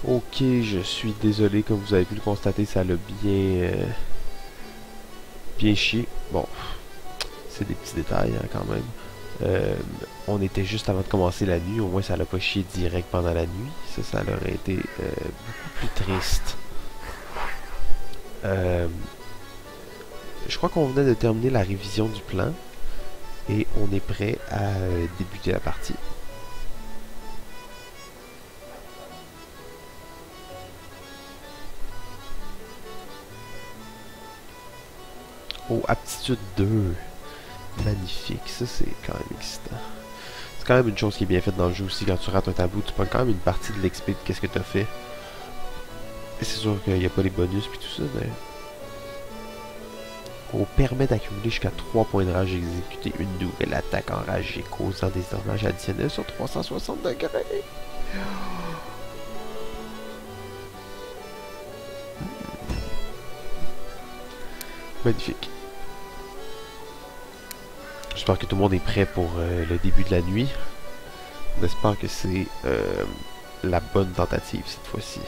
Ok, je suis désolé, comme vous avez pu le constater, ça l'a bien chié. Bon, c'est des petits détails hein, quand même. On était juste avant de commencer la nuit, au moins ça l'a pas chié direct pendant la nuit. Ça aurait été beaucoup plus triste. Je crois qu'on venait de terminer la révision du plan et on est prêt à débuter la partie. Oh, aptitude 2. Magnifique, ça c'est quand même excitant. C'est quand même une chose qui est bien faite dans le jeu aussi. Quand tu rates un tableau, tu prends quand même une partie de l'XP de qu'est-ce que tu as fait. Et c'est sûr qu'il n'y a pas les bonus puis tout ça, mais... On permet d'accumuler jusqu'à 3 points de rage et exécuter une nouvelle attaque enragée causant des dommages additionnels sur 360 degrés. Magnifique. J'espère que tout le monde est prêt pour le début de la nuit. On espère que c'est la bonne tentative cette fois-ci.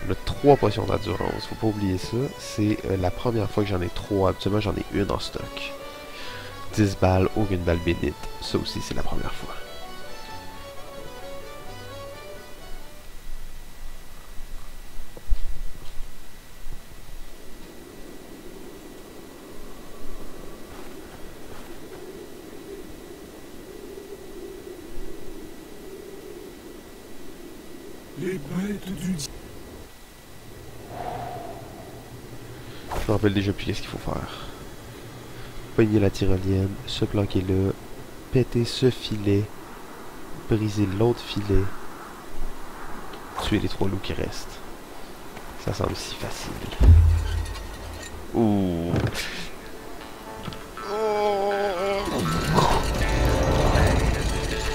On a 3 potions d'endurance, faut pas oublier ça. C'est la première fois que j'en ai 3. Habituellement, j'en ai une en stock. 10 balles, aucune balle bénite. Ça aussi, c'est la première fois. Les bêtes du... Je me rappelle déjà plus qu'est-ce qu'il faut faire. Pogner la tyrolienne, se planquer là, péter ce filet, briser l'autre filet, tuer les 3 loups qui restent. Ça semble si facile. Ouh.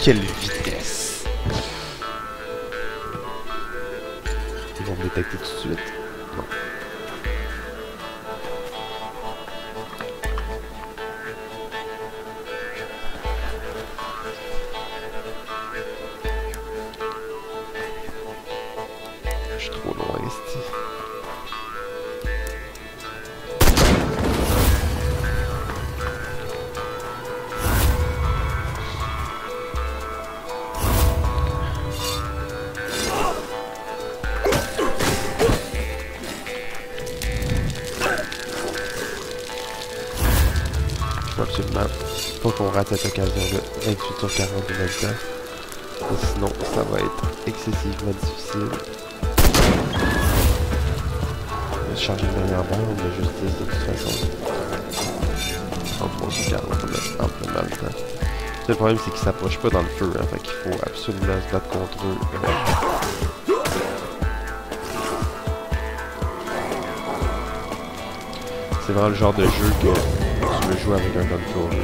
Quelle vitesse! Ils vont me détecter tout de suite. Non. Je suis trop loin, ici. Absolument pas qu'on rate cette occasion-là. 28 sur 40 en même temps. Et sinon, ça va être excessivement difficile. Je vais changer une dernière balle, on a juste 10 de toute façon. 33 sur 40, on a amplement le temps. Le problème, c'est qu'ils s'approchent pas dans le feu, hein, fait qu'il faut absolument se battre contre eux. C'est vraiment le genre de jeu que tu veux jouer avec un controller.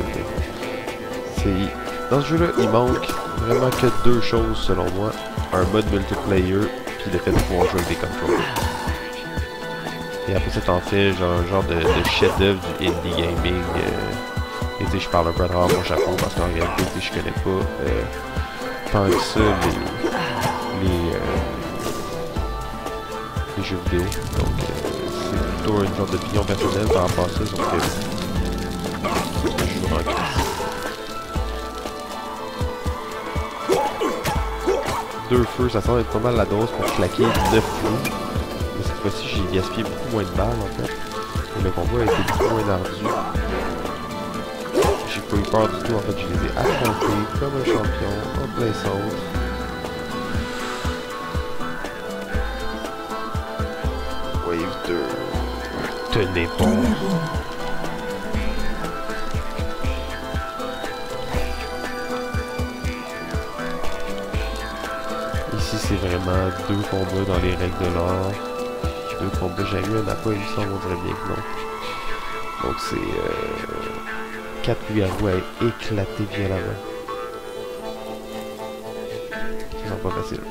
Dans ce jeu-là, il manque vraiment que 2 choses selon moi. Un mode multiplayer, puis le fait de pouvoir jouer avec des controllers. Et après ça t'en fait genre de chef-d'œuvre du indie gaming. Et tu sais, je parle un peu à travers mon chapeau parce qu'en réalité, je connais pas tant que ça les jeux vidéo. Donc c'est plutôt une sorte d'opinion personnelle par rapport à ça, sauf que je joue en crise. 2 feux, ça semble être pas mal la dose pour claquer 9 feux. Mais cette fois-ci, j'ai gaspillé beaucoup moins de balles en fait. Et le combat a été beaucoup moins ardu. J'ai pas eu peur du tout, en fait, je les ai affrontés comme un champion, en plein centre. Wave 2. Tenez bon. Ici, c'est vraiment 2 combats dans les règles de l'art. 2 combats, j'ai eu un appât, il me semble, on dirait bien que non. Donc c'est 4 lui avoués à éclater violemment. Ça sent pas facile.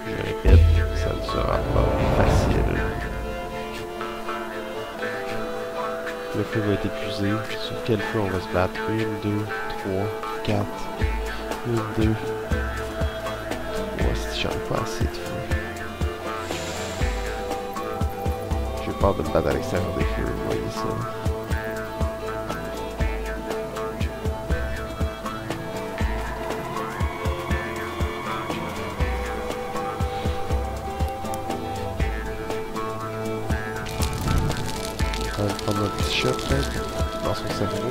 Je répète, ça ne sera pas facile. Le feu va être épuisé. Sur quel feu on va se battre? 1, 2, 3, 4. 1, 2, si j'en ai pas assez de feu. J'ai peur de me battre à l'extérieur des feux, vous voyez ça. On va prendre un petit shot peut-être dans son cerveau.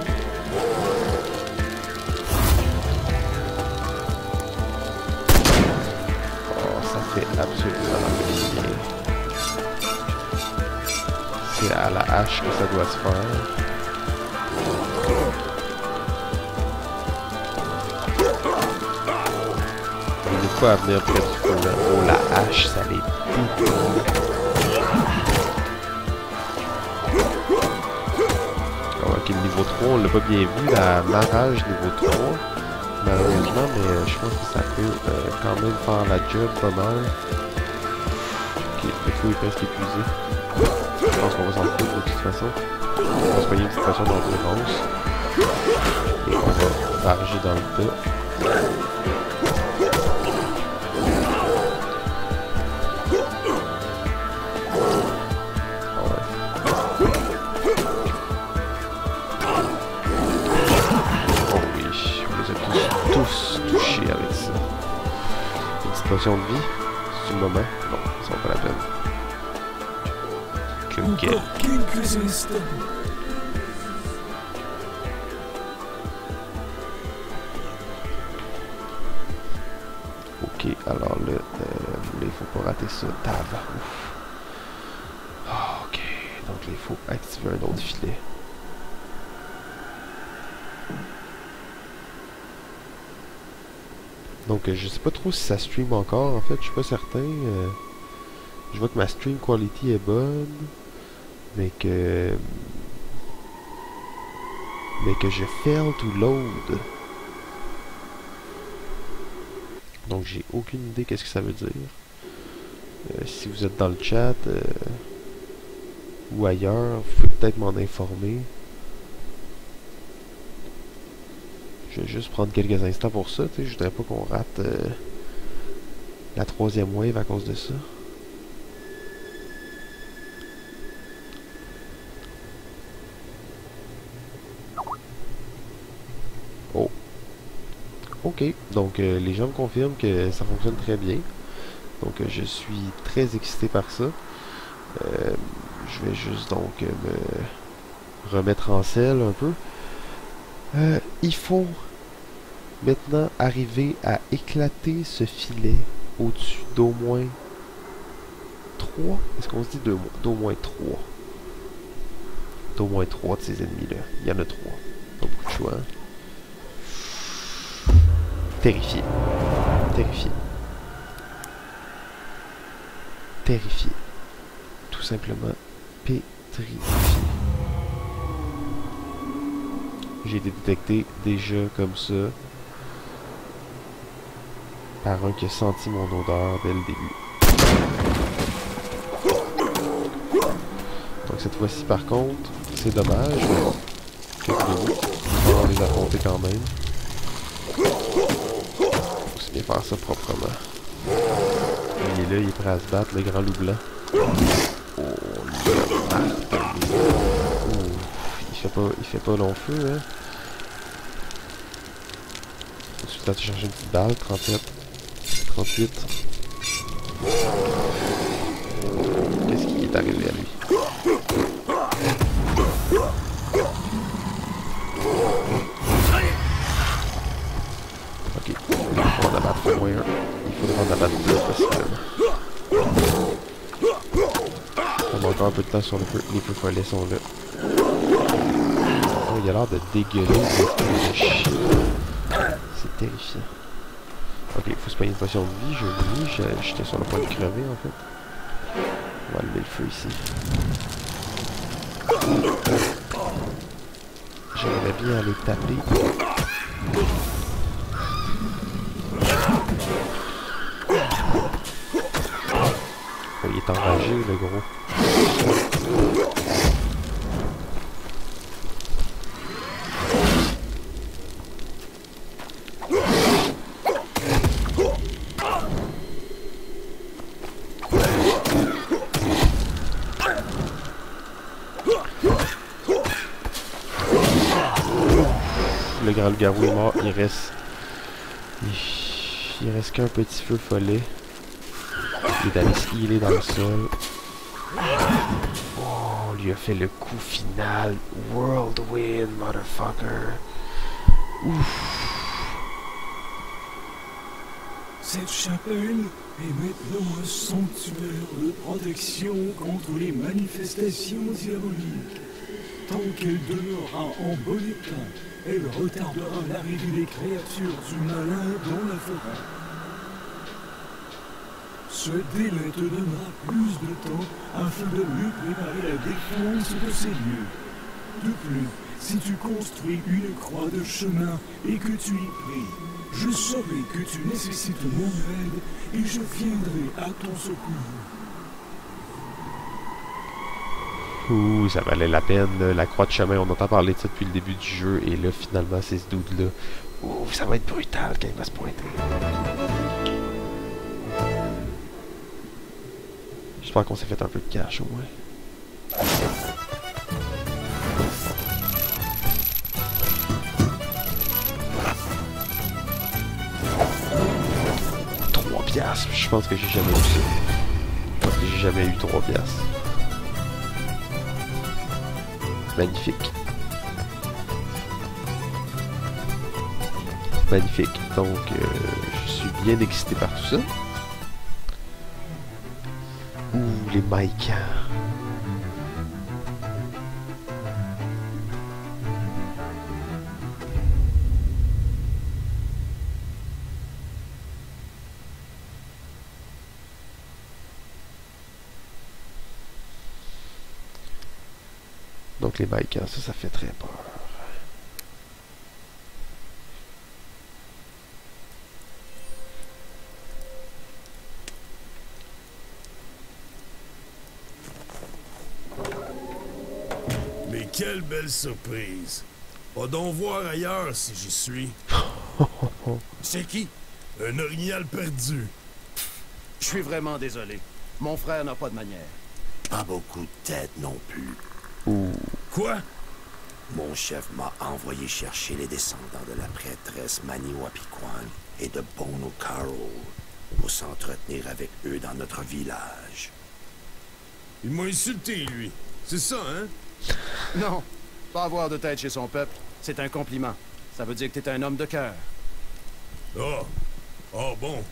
Oh, ça fait absolument rien. C'est à la hache que ça doit se faire. On n'est pas à venir près du feu là. Oh, la hache, ça les pique. Ok, le niveau 3, on l'a pas bien vu, la marage niveau 3, malheureusement, mais je pense que ça peut quand même faire la job pas mal. Ok, le feu est presque épuisé. Je pense qu'on va s'en foutre de toute façon. On va se payer une petite potion d'endurance. Et on va varger dans le tas. Avec ça. Une petite potion de vie, c'est le moment. Non, ça vaut pas la peine. Ok, alors là, il faut pas rater ça. Tab. Ok, donc là, il faut activer un autre filet. Donc je sais pas trop si ça stream encore, en fait, je suis pas certain. Je vois que ma stream quality est bonne, mais que je fail to load. Donc j'ai aucune idée qu'est-ce que ça veut dire. Si vous êtes dans le chat ou ailleurs, vous pouvez peut-être m'en informer. Je vais juste prendre quelques instants pour ça, tu sais, je voudrais pas qu'on rate la 3e wave à cause de ça. Oh. Ok, donc les gens me confirment que ça fonctionne très bien. Donc je suis très excité par ça. Je vais juste donc me remettre en selle un peu. Il faut maintenant arriver à éclater ce filet au-dessus d'au moins 3. Est-ce qu'on se dit d'au moins 3? D'au moins 3 de ces ennemis-là. Il y en a 3. Pas beaucoup de choix. Hein? Terrifié. Terrifié. Terrifié. Tout simplement pétrifié. J'ai été détecté déjà comme ça par un qui a senti mon odeur dès le début. Donc cette fois-ci par contre, c'est dommage, mais on va les affronter quand même. Faut aussi bien faire ça proprement. Il est là, il est prêt à se battre, le grand loup blanc. Oh, le marteau. Il fait pas long feu, hein. Ensuite, là, tu cherches une petite balle, 37, 38. Qu'est-ce qui est arrivé à lui? Ok, il faut en abattre au moins un. Il faudra en abattre deux, possiblement. On a encore un peu de temps sur le feu. Les feux follets sont là. Oh, il a l'air de dégueuler, de chier. C'est terrifiant. Ok, il faut se payer une potion de vie, je l'ai mis, j'étais sur le point de crever en fait. On va allumer le feu ici. J'aimerais bien aller taper. Oh, il est enragé le gros. le grand loup-garou est mort. Il reste qu'un petit feu follet. Il est allé se healer dans le sol. Oh, on lui a fait le coup final. Whirlwind, motherfucker. Ouf. Cette chapelle est maintenant un sanctuaire de protection contre les manifestations diaboliques. Tant qu'elle demeurera en bon état, elle retardera l'arrivée des créatures du malin dans la forêt. Ce délai te donnera plus de temps afin de mieux préparer la défense de ces lieux. De plus, si tu construis une croix de chemin et que tu y pries, je saurai que tu nécessites mon aide et je viendrai à ton secours. Ouh, ça valait la peine. La croix de chemin, on entend parler de ça depuis le début du jeu. Et là, finalement, c'est ce dude-là. Ouh, ça va être brutal quand il va se pointer. J'espère qu'on s'est fait un peu de cash au moins. 3 piastres. Je pense que j'ai jamais eu ça. Je pense que j'ai jamais eu 3 piastres. Magnifique. Magnifique. Donc, je suis bien excité par tout ça. Ouh, les Maïkans. Donc les Maïkans, ça fait très peur. Mais quelle belle surprise! Va donc voir ailleurs si j'y suis. C'est qui? Un orignal perdu. Je suis vraiment désolé. Mon frère n'a pas de manière. Pas beaucoup de tête non plus. Ouh. Quoi? Mon chef m'a envoyé chercher les descendants de la prêtresse Maniwapikwan et de Bono Carol pour s'entretenir avec eux dans notre village. Il m'a insulté, lui. C'est ça, hein? Non, pas avoir de tête chez son peuple, c'est un compliment. Ça veut dire que t'es un homme de cœur. Ah! Ah bon,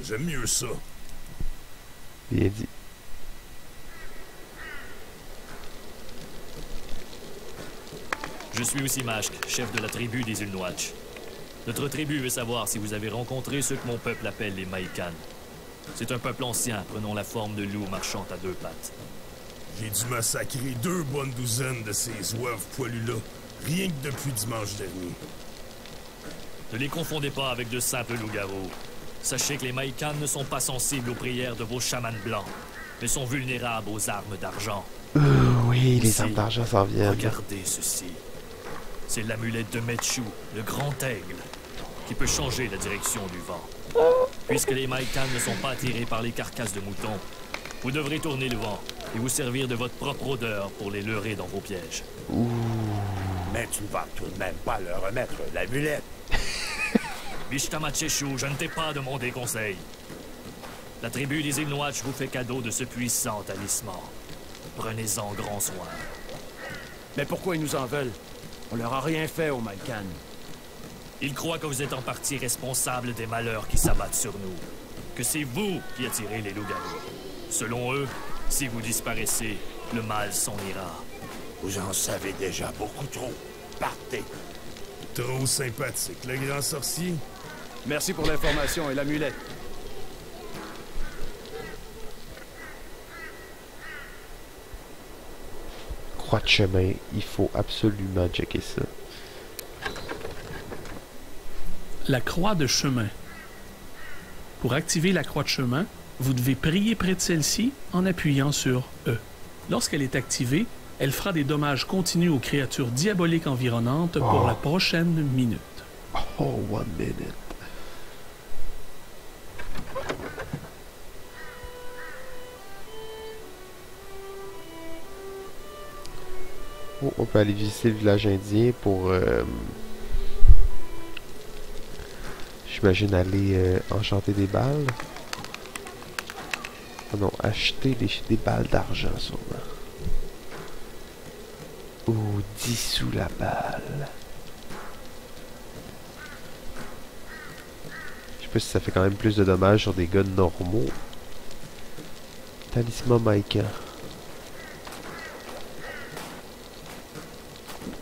j'aime mieux ça. Bien dit. Je suis aussi Mashk, chef de la tribu des Ulnwatch. Notre tribu veut savoir si vous avez rencontré ceux que mon peuple appelle les Maïkans. C'est un peuple ancien, prenant la forme de loups marchant à 2 pattes. J'ai dû massacrer 2 bonnes douzaines de ces zouaves poilus-là, rien que depuis dimanche dernier. Ne les confondez pas avec de simples loups-garous. Sachez que les Maïkans ne sont pas sensibles aux prières de vos chamans blancs, mais sont vulnérables aux armes d'argent. Oui, les Ici, armes d'argent s'en viennent. Regardez ceci. C'est l'amulette de Mechu, le grand aigle, qui peut changer la direction du vent. Puisque les Maïkans ne sont pas attirés par les carcasses de moutons, vous devrez tourner le vent et vous servir de votre propre odeur pour les leurrer dans vos pièges. Ouh. Mais tu ne vas tout de même pas leur remettre l'amulette. Vishtamatseshu, je ne t'ai pas demandé conseil. La tribu des Ulnwatch vous fait cadeau de ce puissant talisman. Prenez-en grand soin. Mais pourquoi ils nous en veulent? On leur a rien fait aux Maïkans. Ils croient que vous êtes en partie responsable des malheurs qui s'abattent sur nous. Que c'est vous qui attirez les loups-garous. Selon eux, si vous disparaissez, le mal s'en ira. Vous en savez déjà beaucoup trop. Partez. Trop sympathique, le grand sorcier. Merci pour l'information et l'amulette. Croix de chemin, il faut absolument checker ça. La croix de chemin. Pour activer la croix de chemin, vous devez prier près de celle-ci en appuyant sur E. Lorsqu'elle est activée, elle fera des dommages continus aux créatures diaboliques environnantes pour la prochaine minute. Oh, 1 minute. Oh, on peut aller visiter le village indien pour J'imagine aller enchanter des balles. Oh non, acheter des balles d'argent sûrement. Ou dissous la balle. Je sais pas si ça fait quand même plus de dommages sur des guns normaux. Talisman Maïka.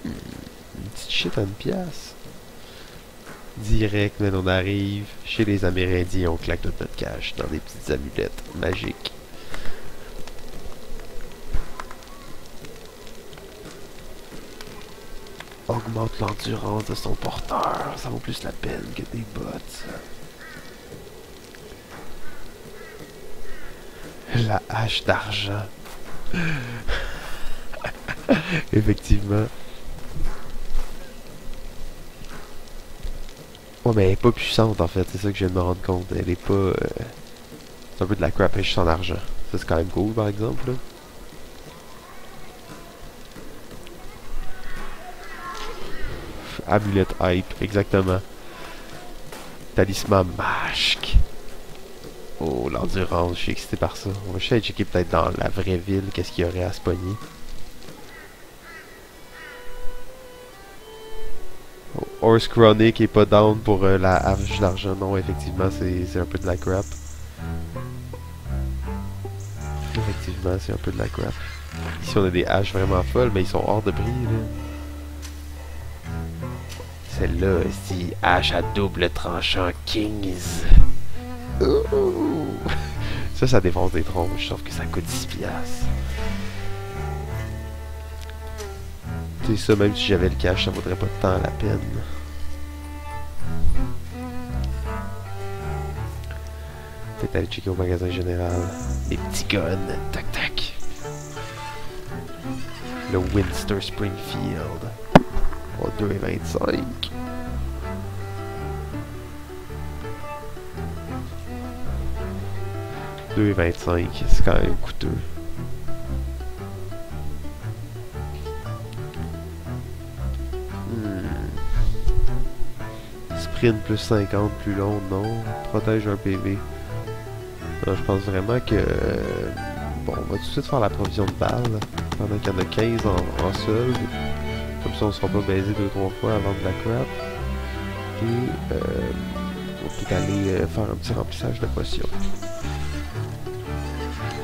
Une petite shit à une pièce. Direct, mais on arrive chez les Amérindiens, on claque toute notre cash dans des petites amulettes magiques. Augmente l'endurance de son porteur, ça vaut plus la peine que des bottes. La hache d'argent. Effectivement. Ouais, mais elle est pas puissante en fait, c'est ça que je viens de me rendre compte. Elle est pas... C'est un peu de la crap, elle est juste en argent. Ça c'est quand même cool par exemple. Là. Amulette hype, exactement. Talisman masque. Oh, l'endurance, je suis excité par ça. On va juste aller checker peut-être dans la vraie ville qu'est-ce qu'il y aurait à se pogner. Horse Chronic est pas down pour la hache d'argent. Non, effectivement, c'est un peu de la crap. Effectivement, c'est un peu de la crap. Ici, on a des haches vraiment folles, mais ils sont hors de prix, là. Celle-là, c'est hache à double tranchant Kings. Ouh. Ça défonce des tronches, sauf que ça coûte 10$. C'est ça, même si j'avais le cash, ça vaudrait pas tant la peine. Peut-être aller checker au magasin général. Les petits guns, tac tac. Le Winster Springfield. Oh, 2,25. $2,25, c'est quand même coûteux. Sprint plus 50, plus long, non. Protège un PV. Alors, je pense vraiment que... bon, on va tout de suite faire la provision de balles. Pendant qu'il y en a 15 en solde. Comme ça, on ne sera pas baisé 2-3 fois avant de la crap. Et... on peut aller faire un petit remplissage de potions.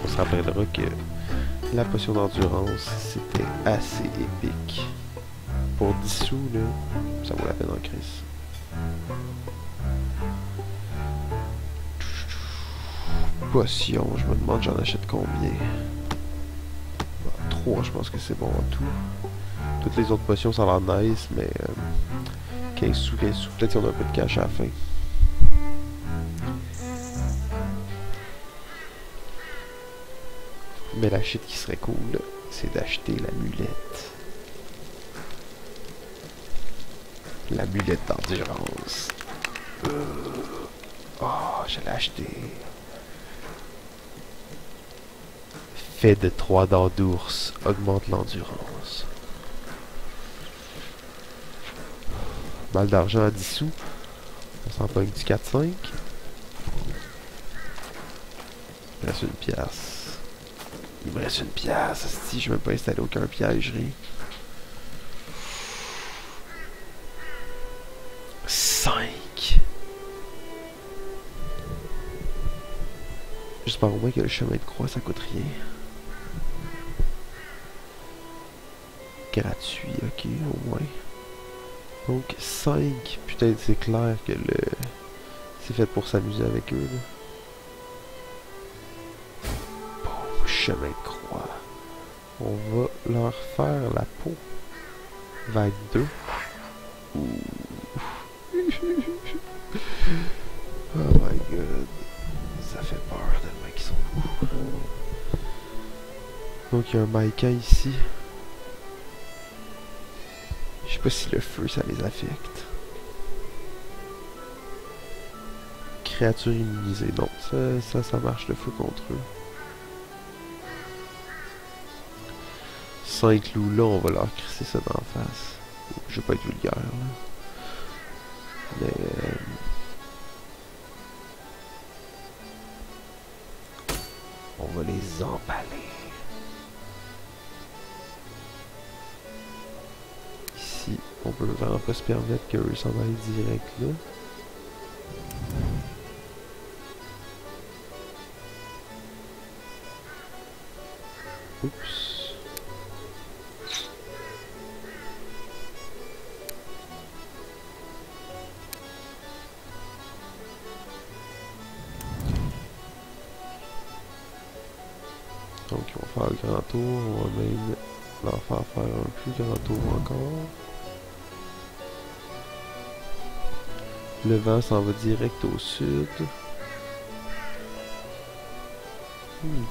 On se rappellera que la potion d'endurance, c'était assez épique. Pour 10 sous, là, ça vaut la peine en crise. Potion, je me demande j'en achète combien. 3, je pense que c'est bon en tout. Toutes les autres potions ça a l'air nice, mais 15 sous, peut-être si on a un peu de cash à la fin. Mais la shit qui serait cool, c'est d'acheter l'amulette. L'amulette d'endurance. Oh, je l'ai acheté. Fait de 3 dents d'ours, augmente l'endurance. Balle d'argent à 10 sous. On s'en pogne du 4-5. Il me reste une pièce. Il me reste une pièce. Si je ne vais pas installer aucun piègerie. 5. J'espère au moins que le chemin de croix ça coûte rien. Gratuit, ok, au moins. Donc 5, putain c'est clair que c'est fait pour s'amuser avec eux là. Bon, chemin de croix. On va leur faire la peau. Vague 2. Ouh. Oh my god. Ça fait peur tellement qu'ils sont beaux. Donc il y a un Maïka ici. Je sais pas si le feu ça les affecte. Créature immunisée. Non, ça marche le feu contre eux. 5 loups là, on va leur crisser ça d'en face. Je vais pas être vulgaire là. Mais On va les emballer. Ici, on peut vraiment pas se permettre qu'eux s'en aillent direct là. Oups. Donc ils vont faire le grand tour, on va même leur faire un plus grand tour encore. Le vent s'en va direct au sud.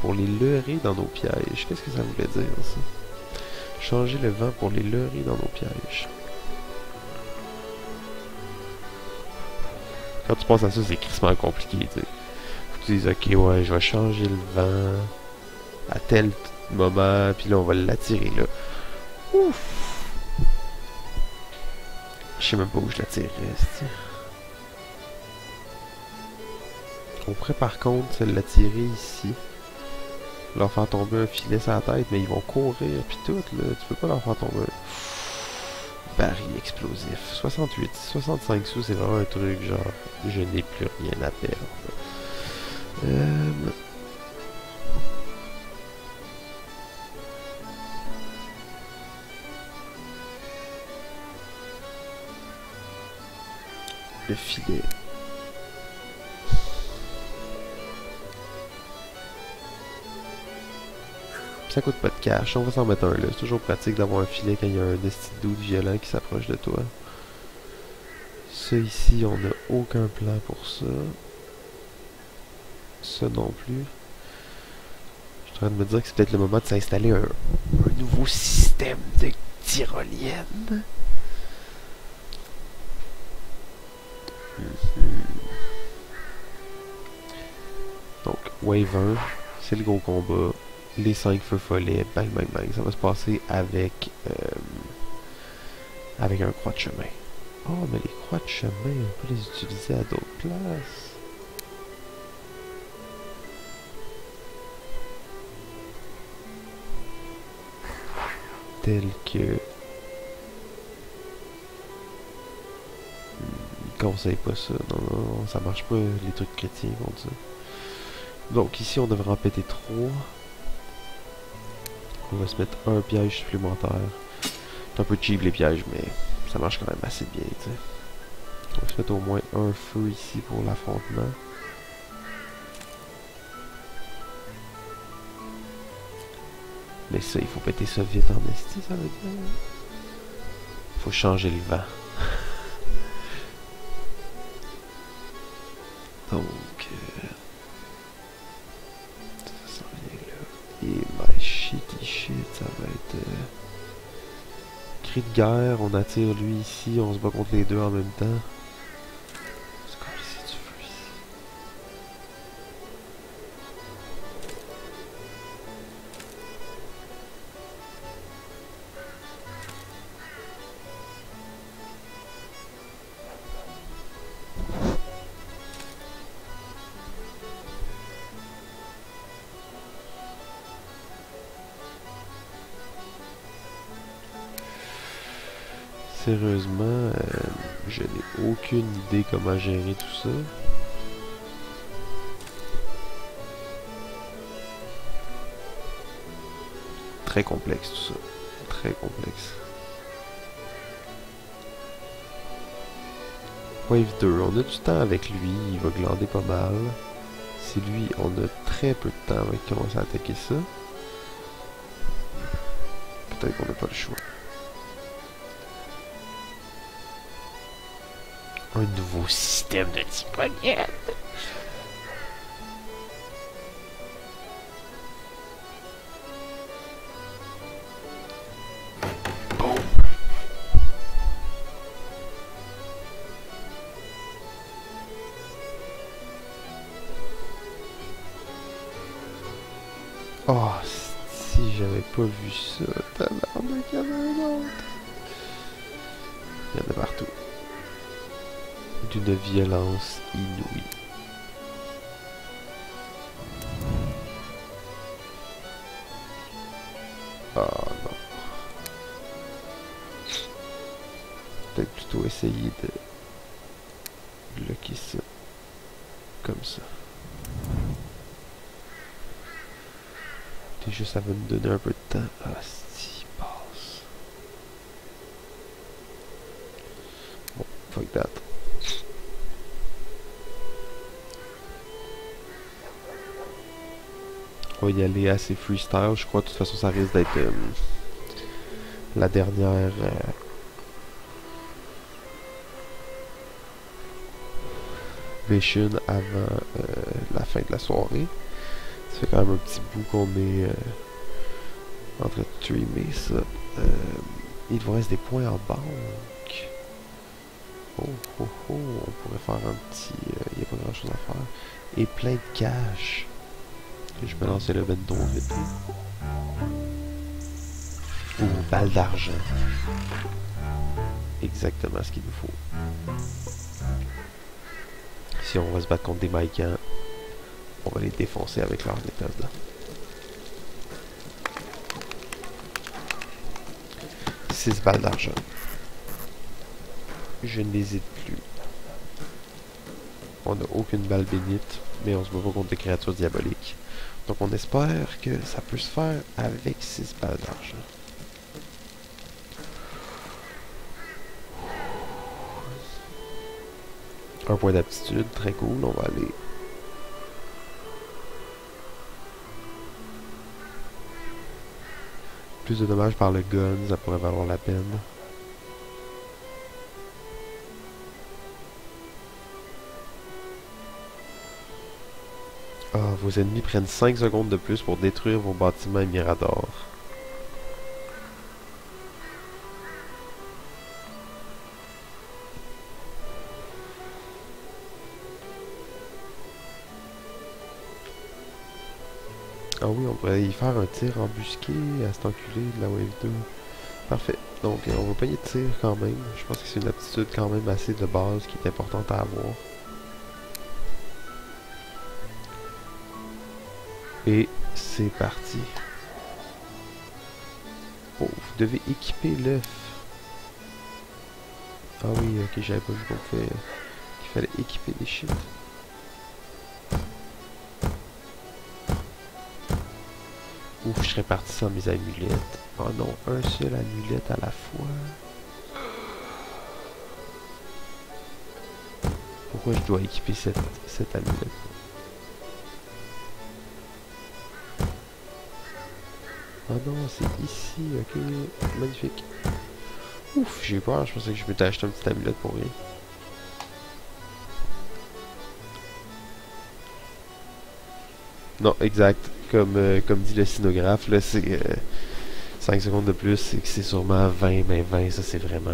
Pour les leurrer dans nos pièges. Qu'est-ce que ça voulait dire ça? Changer le vent pour les leurrer dans nos pièges. Quand tu penses à ça, c'est crissement compliqué, tu sais. Faut que tu dises, ok, ouais, je vais changer le vent à tel moment, puis là, on va l'attirer, là. Ouf! Je sais même pas où je l'attirerais, c'est. On pourrait, par contre, l'attirer ici. Leur faire tomber un filet sur la tête, mais ils vont courir, puis tout, là. Tu peux pas leur faire tomber un baril explosif. 68, 65 sous, c'est vraiment un truc, genre, je n'ai plus rien à perdre. Le filet. Ça coûte pas de cash, on va s'en mettre un là. C'est toujours pratique d'avoir un filet quand il y a un esti de doute violent qui s'approche de toi. Ça ici, on n'a aucun plan pour ça. Ça non plus. Je suis en train de me dire que c'est peut-être le moment de s'installer un nouveau système de tyrolienne. Donc, Wave 1, c'est le gros combat. Les 5 feux follets, bang bang bang. Ça va se passer avec un croix de chemin. Oh, mais les croix de chemin, on peut les utiliser à d'autres places. Tel que... Ils conseillent pas ça. Non, non, ça marche pas, les trucs chrétiens contre ça. Donc ici, on devrait en péter 3. On va se mettre un piège supplémentaire. C'est un peu cheap les pièges, mais ça marche quand même assez bien, tu sais. On va se mettre au moins un feu ici pour l'affrontement. Mais ça, il faut péter ça vite en esti, ça veut dire. Faut changer le vent. Donc... ça vient là. Et my shitty shit, ça va être... cri de guerre, on attire lui ici, on se bat contre les deux en même temps. C'est comme si tu veux ici. Sérieusement, je n'ai aucune idée comment gérer tout ça. Très complexe tout ça. Très complexe. Wave 2, on a du temps avec lui, il va glander pas mal. C'est lui, on a très peu de temps avant qu'il commence à attaquer ça. Peut-être qu'on n'a pas le choix. Un nouveau système de tyrolienne. Boum. Oh, si j'avais pas vu ça, tabarnak, il y en a un autre. Il y en a partout. D'une violence inouïe. peut-être plutôt essayer de bloquer ça comme ça. Déjà, ça va nous donner un peu de temps. Ah, si, passe. Bon, fuck that. On va y aller assez freestyle. Je crois de toute façon ça risque d'être la dernière mission avant la fin de la soirée. Ça fait quand même un petit bout qu'on est en train de streamer ça. Il vous reste des points en banque. Oh oh oh, on pourrait faire un petit... il n'y a pas grand chose à faire. Et plein de cash. Je me lancer le bendo vite. Ou balle d'argent. Exactement ce qu'il nous faut. Si on va se battre contre des Maïkans, on va les défoncer avec leur méthode. 6 balles d'argent. Je n'hésite plus. On n'a aucune balle bénite, mais on se bat pas contre des créatures diaboliques. Donc on espère que ça peut se faire avec 6 balles d'argent. Un point d'aptitude, très cool, on va aller. Plus de dommages par le gun, ça pourrait valoir la peine. Ah, vos ennemis prennent 5 secondes de plus pour détruire vos bâtiments et miradors. Ah oui, on pourrait y faire un tir embusqué à cet enculé de la Wave 2. Parfait. Donc, on va pas y tirer quand même. Je pense que c'est une aptitude quand même assez de base qui est importante à avoir. Et c'est parti. Oh, vous devez équiper l'œuf. Ah oui, ok, j'avais pas vu qu'il fallait équiper des shit. Ouf, je serais parti sans mes amulettes. Oh non, un seul amulette à la fois. Pourquoi je dois équiper cette amulette? Ah non, c'est ici, ok, magnifique. Ouf, j'ai peur, je pensais que je m'étais acheté un petit amulette pour rien. Non, exact. Comme dit le scénographe, là, c'est 5 secondes de plus, c'est que c'est sûrement 20, mais 20, ça c'est vraiment...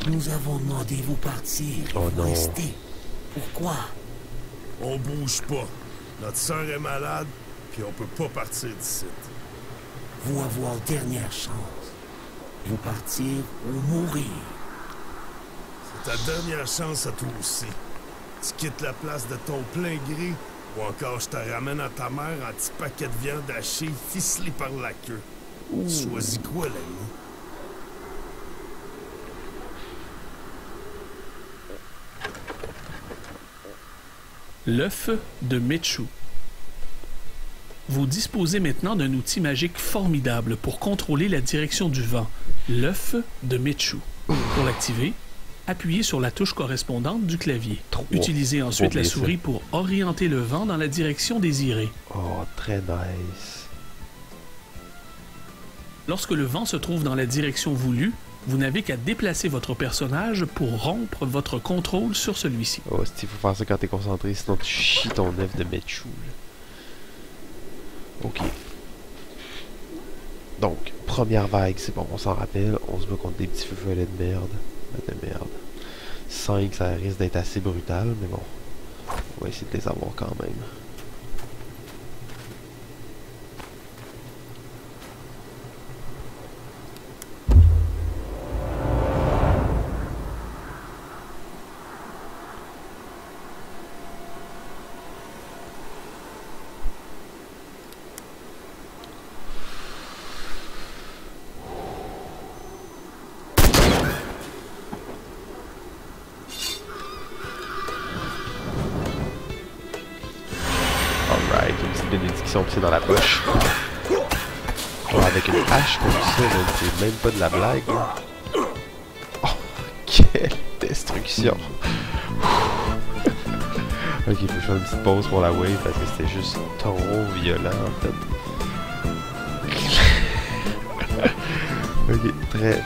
Nous avons demandé vous partir. Oh non. Restez. Pourquoi? On bouge pas. Notre sœur est malade, puis on peut pas partir d'ici. Vous avoir dernière chance. Vous partir ou mourir. C'est ta dernière chance à toi aussi. Tu quittes la place de ton plein gré, ou encore je te ramène à ta mère un petit paquet de viande hachée ficelé par la queue. Choisis quoi, l'ami? L'œuf de Mechu. Vous disposez maintenant d'un outil magique formidable pour contrôler la direction du vent, l'œuf de Mechu. Pour l'activer, appuyez sur la touche correspondante du clavier. Utilisez ensuite la souris pour orienter le vent dans la direction désirée. Oh, très nice. Lorsque le vent se trouve dans la direction voulue, vous n'avez qu'à déplacer votre personnage pour rompre votre contrôle sur celui-ci. Oh, il faut faire ça quand t'es concentré, sinon tu chies ton œuf de Mechu. Ok. Donc, première vague, c'est bon, on s'en rappelle. On se bat contre des petits feux-follets de merde. 5, ça risque d'être assez brutal, mais bon. On va essayer de les avoir quand même. bénédiction, puis c'est dans la poche. Genre avec une hache comme ça, là, c'est même pas de la blague. Oh, quelle destruction! Ok, faut que je fasse une petite pause pour la wave parce que c'était juste trop violent en fait. Ok, très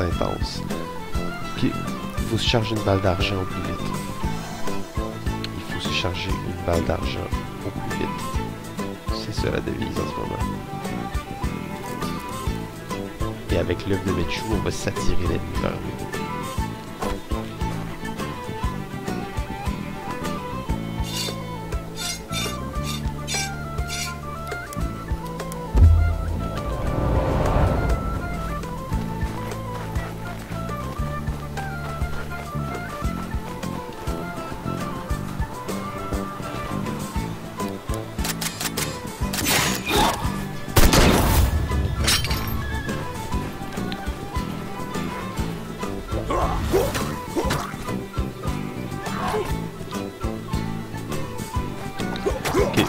intense. Ok, il faut se charger une balle d'argent au plus vite. Il faut se charger une balle d'argent au plus vite. C'est ça la devise en ce moment. Et avec l'œuf de Mechu, on va s'attirer l'ennemi vers nous.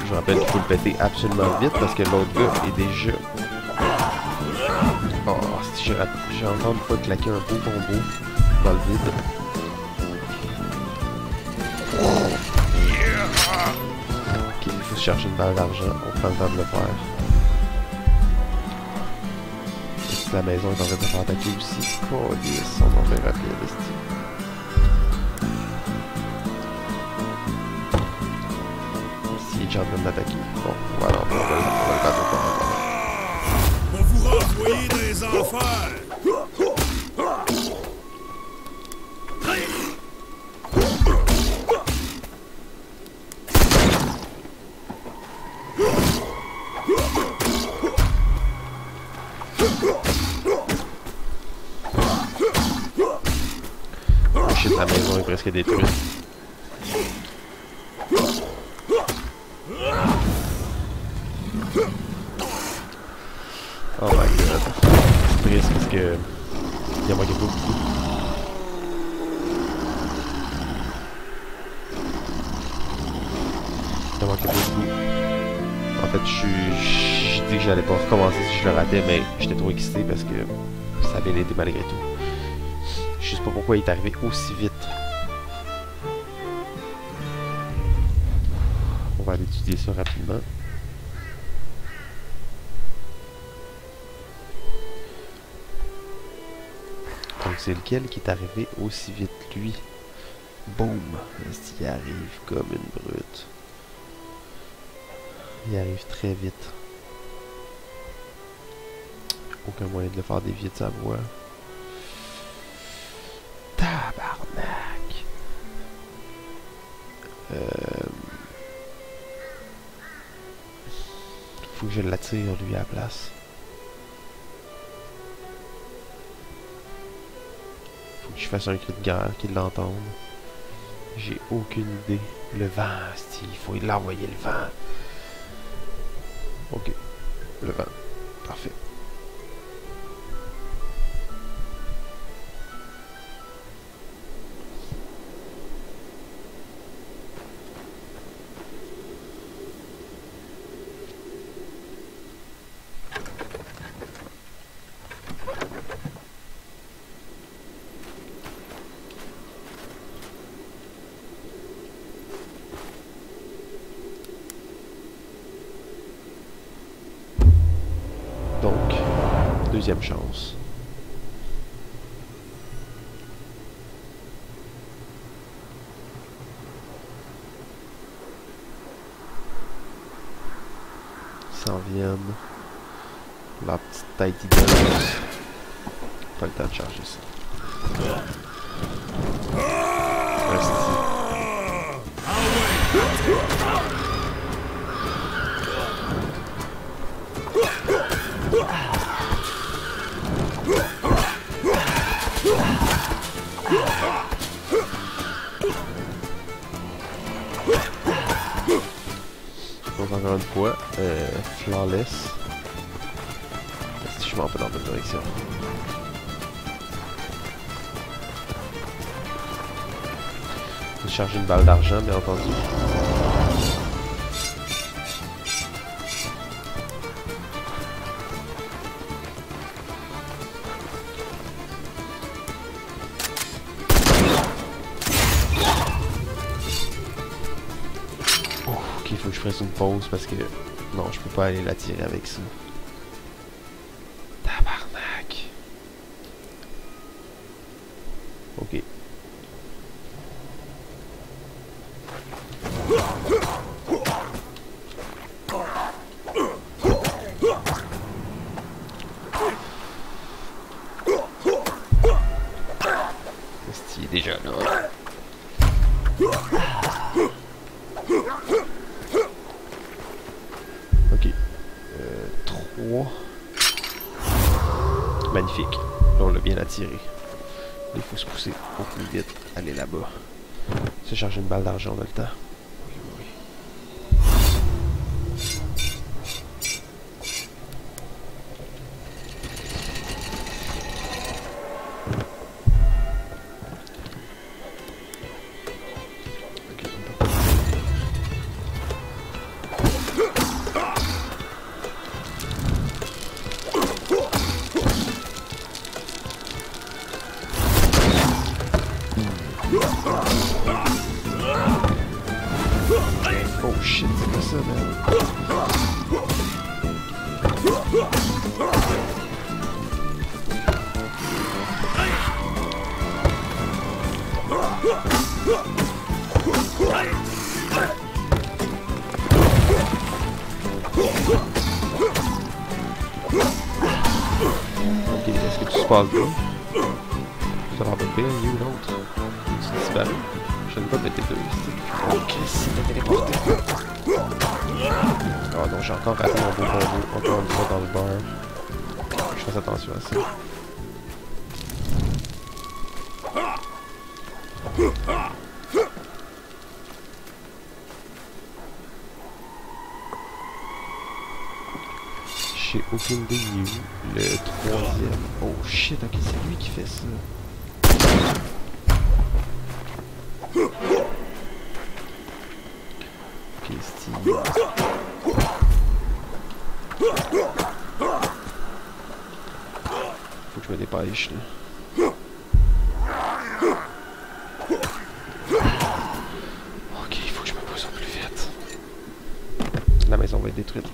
Je rappelle qu'il faut le péter absolument vite parce que l'autre gars est déjà... Oh, si j'ai encore une fois claqué un beau combo dans le vide. Ok, il faut se chercher une balle d'argent, on prend le temps de le faire. Et si la maison est en train de se faire attaquer aussi, on en fait rapide. J'ai en train de m'attaquer. Bon, voilà, on va le battre encore. On vous renvoyer dans les enfers! Oh shit, la maison est presque détruite. Oh my god. C'est triste parce que il y a manqué beaucoup. Il y a manqué beaucoup. En fait, j'ai dit que j'allais pas recommencer si je le ratais, mais j'étais trop excité parce que ça a bien été malgré tout. Je sais pas pourquoi il est arrivé aussi vite. On va aller étudier ça rapidement. Donc c'est lequel qui est arrivé aussi vite, lui? Boum! Il arrive comme une brute. Il arrive très vite. Aucun moyen de le faire dévier de sa voie. Tabarnak! Faut que je l'attire lui à la place. Je fasse un cri de guerre, qu'il l'entende. J'ai aucune idée. Le vent, il faut l'envoyer le vent. Ok. Le vent. Parfait. Donc, deuxième chance. Ils s'en viennent. La petite tête idéaleuse. Pas le temps de charger ça. Reste ici. Donc encore une fois, flawless. Si je m'en vais dans la bonne direction. Je vais charger une balle d'argent, bien entendu. fasse une pause parce que non, je peux pas aller la tirer avec ça. Tabarnak. Ok. Est-ce qu'il est déjà là? Ok. 3. Magnifique. Là, on l'a bien attiré. Il faut se pousser beaucoup plus vite. Aller là-bas. Se charger une balle d'argent, on a le temps. Oui, oui, oui. Oh shit, c'est pas ça, man. Ok, est-ce que tu se passes bien? Ça va bien, il y a eu l'autre. Tu disparu? Je ne sais pas péter deux. Ok, si t'as téléporté. Ah non, j'ai encore raté mon beau combo. Encore une fois dans le beurre. Je fasse attention à ça. J'ai aucune idée il est où. Le troisième. Oh shit, ok, c'est lui qui fait ça. Ok, Steve. Faut que je me dépêche là. Ok, il faut que je me pousse au plus vite. La maison va être détruite.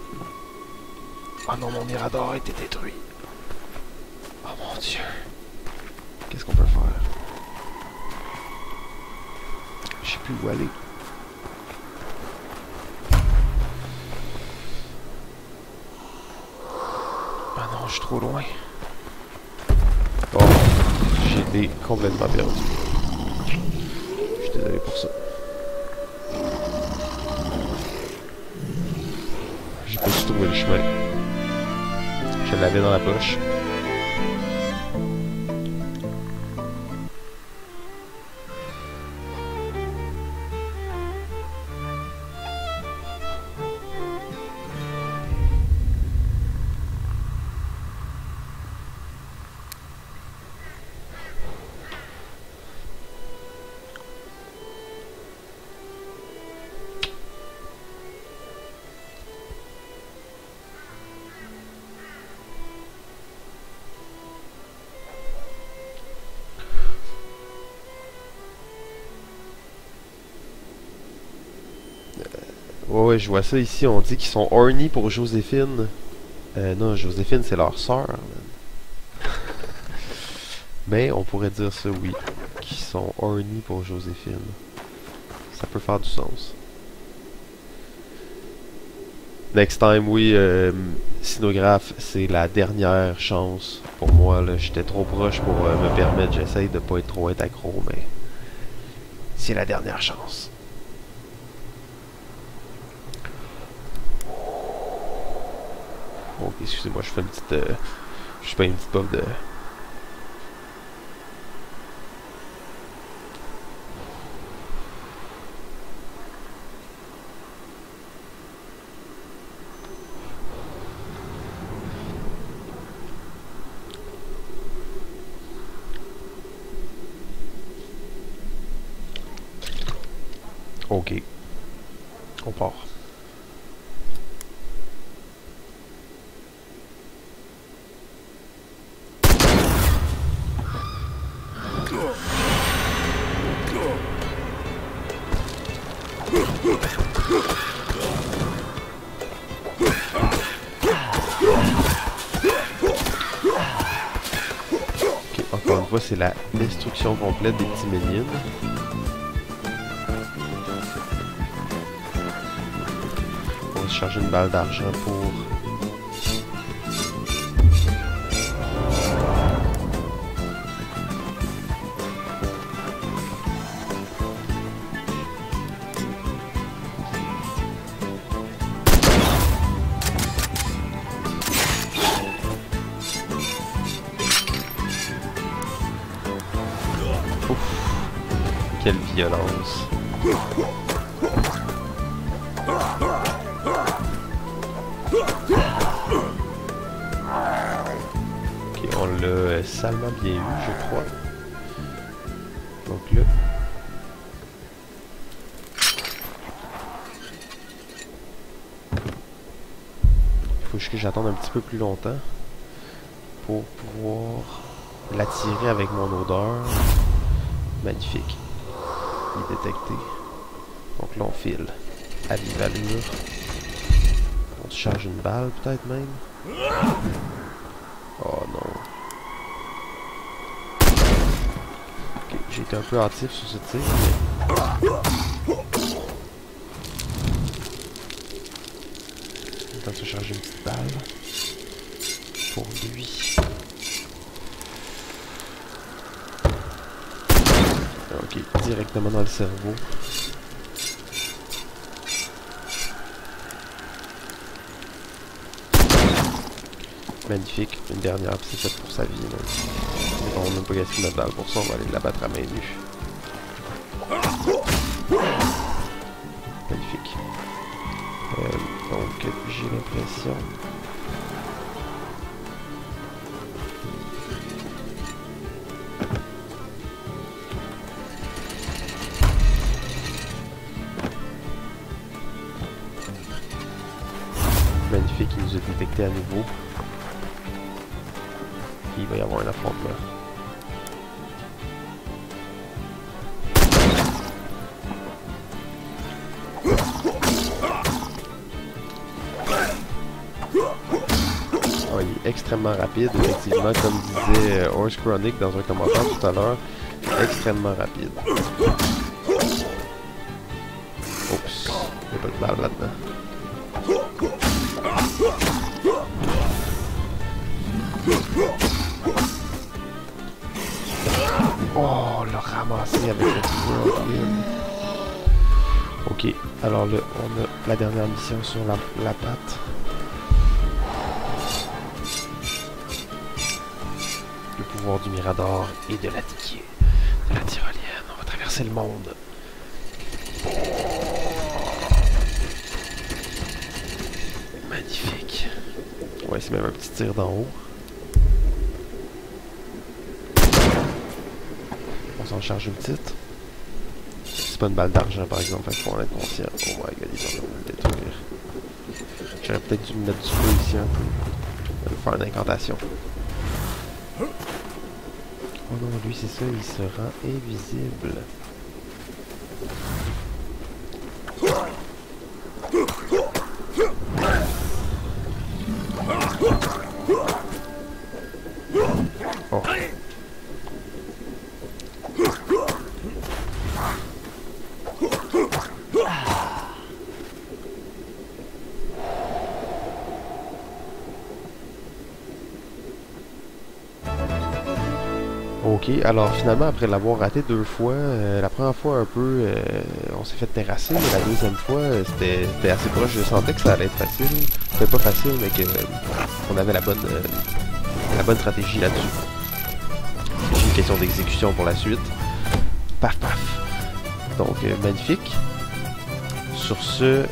Oh non, mon mirador a été détruit. Oh mon dieu. Qu'est-ce qu'on peut faire? Je sais plus où aller. Ah non, je suis trop loin. Oh, j'ai été complètement perdu. Je suis désolé pour ça. J'ai pas su trouver le chemin. Je l'avais dans la poche. Ouais, je vois ça ici. On dit qu'ils sont horny pour Joséphine. Non, Joséphine, c'est leur sœur. Mais on pourrait dire ça, oui. Qu'ils sont horny pour Joséphine. Ça peut faire du sens. Next time, oui, Sinographe, c'est la dernière chance pour moi. J'étais trop proche pour me permettre. J'essaye de pas être trop accro, mais c'est la dernière chance. Ok, excusez-moi, je fais une petite... je fais une petite puff de... Ok. On part. encore une fois, c'est la destruction complète des petits minions. On va se charger une balle d'argent pour... Quelle violence. Ok, on l'a salement bien eu, je crois. Donc là... il faut que j'attende un petit peu plus longtemps pour pouvoir l'attirer avec mon odeur. Magnifique. Il est détecté. Donc là on file à vive allure. On se charge une balle peut-être même. Oh non. Ok, j'ai été un peu hâtif sur ce tir, mais... on va se charger une petite balle. Pour lui. Ok, directement dans le cerveau. Magnifique, une dernière, c'est fait pour sa vie. Mais on n'a pas gaspillé notre balle pour ça, on va aller l'abattre à main nue. Magnifique. Donc, j'ai l'impression... magnifique, il nous a détecté à nouveau. Il va y avoir un affrontement. Oh, il est extrêmement rapide, effectivement, comme disait Horse Chronic dans un commentaire tout à l'heure. Extrêmement rapide. Oups, il n'y a pas de balle là-dedans. Oh, on l'a ramassé avec le whirlwind. Ok, alors là, on a la dernière mission sur la patte. Le pouvoir du Mirador et de la tyrolienne. On va traverser le monde. Magnifique. Ouais, c'est même un petit tir d'en haut. On s'en charge une petite. C'est pas une balle d'argent par exemple, il faut en être conscient. Oh my god, ils vont le détruire. J'aurais peut-être dû me mettre du feu ici un peu. Je vais faire une incantation. Oh non, lui c'est ça, il se rend invisible. Oh. Ok, alors finalement après l'avoir raté 2 fois, la première fois un peu on s'est fait terrasser, mais la deuxième fois c'était assez proche, je sentais que ça allait être facile. C'était pas facile mais qu'on avait la bonne stratégie là-dessus. C'est une question d'exécution pour la suite. Paf paf. Donc magnifique. Sur ce,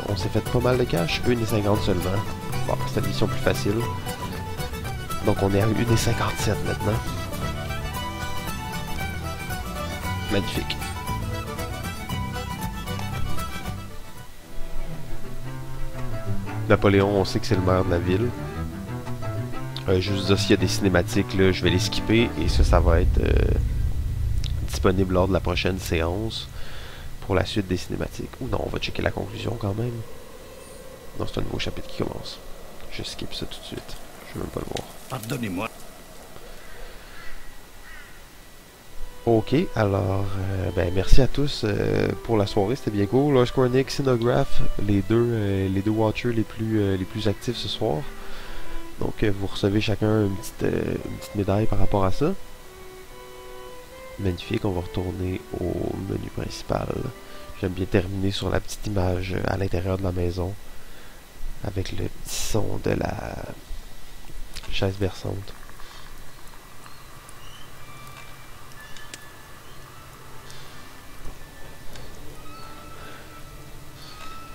on s'est fait pas mal de cash, 1,50 seulement. Bon, c'était une mission plus facile. Donc on est à 1,57 maintenant. Magnifique. Napoléon, on sait que c'est le maire de la ville. Juste dire, s'il y a des cinématiques, là, je vais les skipper et ça va être disponible lors de la prochaine séance pour la suite des cinématiques. Ou non, on va checker la conclusion quand même. Non, c'est un nouveau chapitre qui commence. Je skip ça tout de suite. Je veux même pas le voir. Pardonnez-moi. Ok, alors, ben merci à tous pour la soirée, c'était bien cool. Lars Cornick, Cinograph, les deux Watchers les plus actifs ce soir. Donc vous recevez chacun une petite médaille par rapport à ça. Magnifique, on va retourner au menu principal. J'aime bien terminer sur la petite image à l'intérieur de la maison, avec le petit son de la chaise berçante.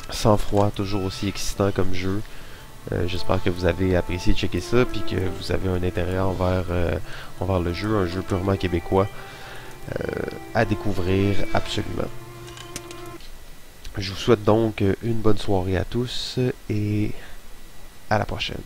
Sans froid, toujours aussi excitant comme jeu. J'espère que vous avez apprécié de checker ça, puis que vous avez un intérêt envers le jeu, un jeu purement québécois à découvrir absolument. Je vous souhaite donc une bonne soirée à tous et à la prochaine.